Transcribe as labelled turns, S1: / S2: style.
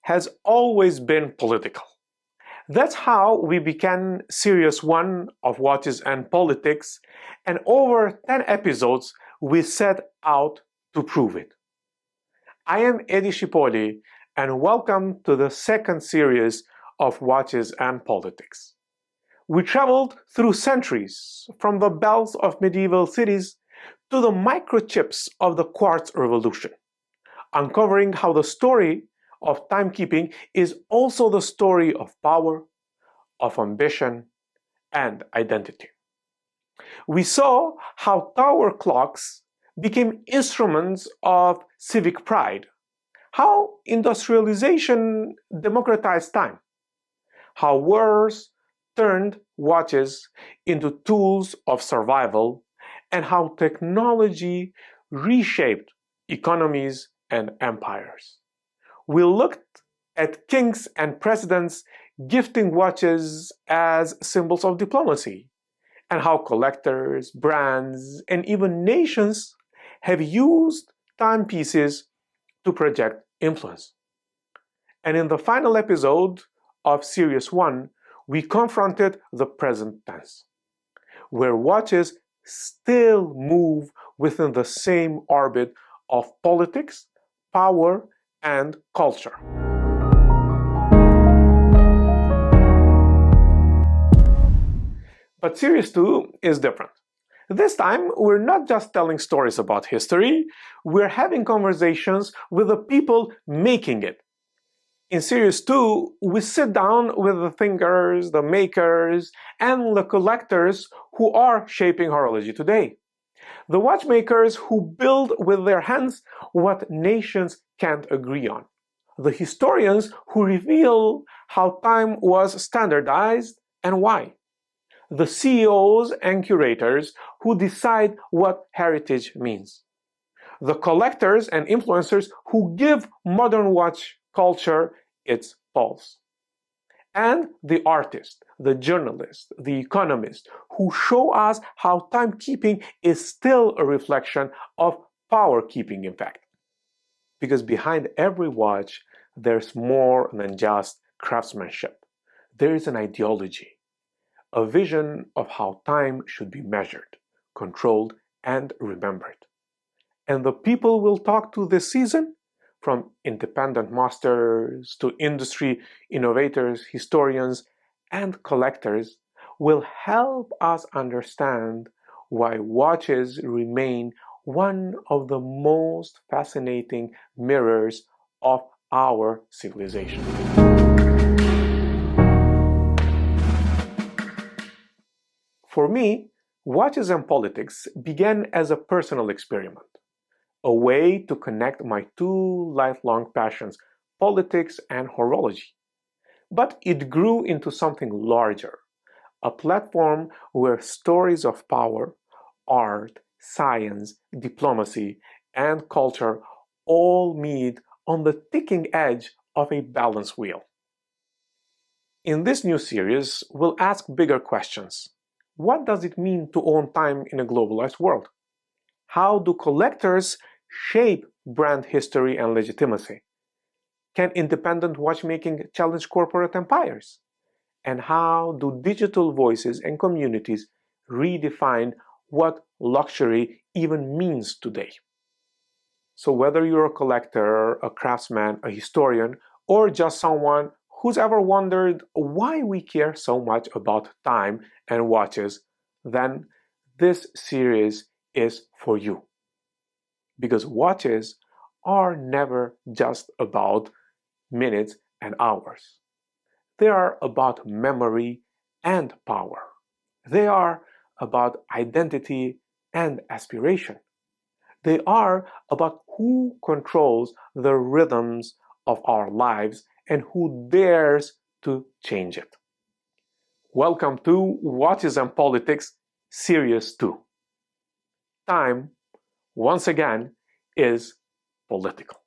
S1: has always been political. That's how we began Series 1 of Watches and Politics, and over 10 episodes we set out to prove it. I am Eddie Schipoli, and welcome to the second series of Watches and Politics. We traveled through centuries, from the bells of medieval cities to the microchips of the quartz revolution, uncovering how the story of timekeeping is also the story of power, of ambition, and identity. We saw how tower clocks became instruments of civic pride, how industrialization democratized time, how wars turned watches into tools of survival, and how technology reshaped economies and empires. We looked at kings and presidents gifting watches as symbols of diplomacy, and how collectors, brands, and even nations have used timepieces to project influence. And in the final episode of Series 1, we confronted the present tense, where watches still move within the same orbit of politics, power, and culture. But Series 2 is different. This time, we're not just telling stories about history, we're having conversations with the people making it. In Series 2, we sit down with the thinkers, the makers, and the collectors who are shaping horology today. The watchmakers who build with their hands what nations can't agree on. The historians who reveal how time was standardized and why. The CEOs and curators who decide what heritage means. The collectors and influencers who give modern watch culture its pulse. And the artist, the journalist, the economist, who show us how timekeeping is still a reflection of power keeping, in fact. Because behind every watch, there's more than just craftsmanship. There is an ideology, a vision of how time should be measured, controlled, and remembered. And the people we'll talk to this season, from independent masters to industry innovators, historians, and collectors, will help us understand why watches remain one of the most fascinating mirrors of our civilization. For me, Watches and Politics began as a personal experiment, a way to connect my two lifelong passions, politics and horology. But it grew into something larger, a platform where stories of power, art, science, diplomacy, and culture all meet on the ticking edge of a balance wheel. In this new series, we'll ask bigger questions. What does it mean to own time in a globalized world? How do collectors shape brand history and legitimacy? Can independent watchmaking challenge corporate empires? And how do digital voices and communities redefine what luxury even means today? So whether you're a collector, a craftsman, a historian, or just someone who's ever wondered why we care so much about time and watches, then this series is for you. Because watches are never just about minutes and hours. They are about memory and power. They are about identity and aspiration. They are about who controls the rhythms of our lives and who dares to change it. Welcome to Watches and Politics Series 2. Time, once again, is political.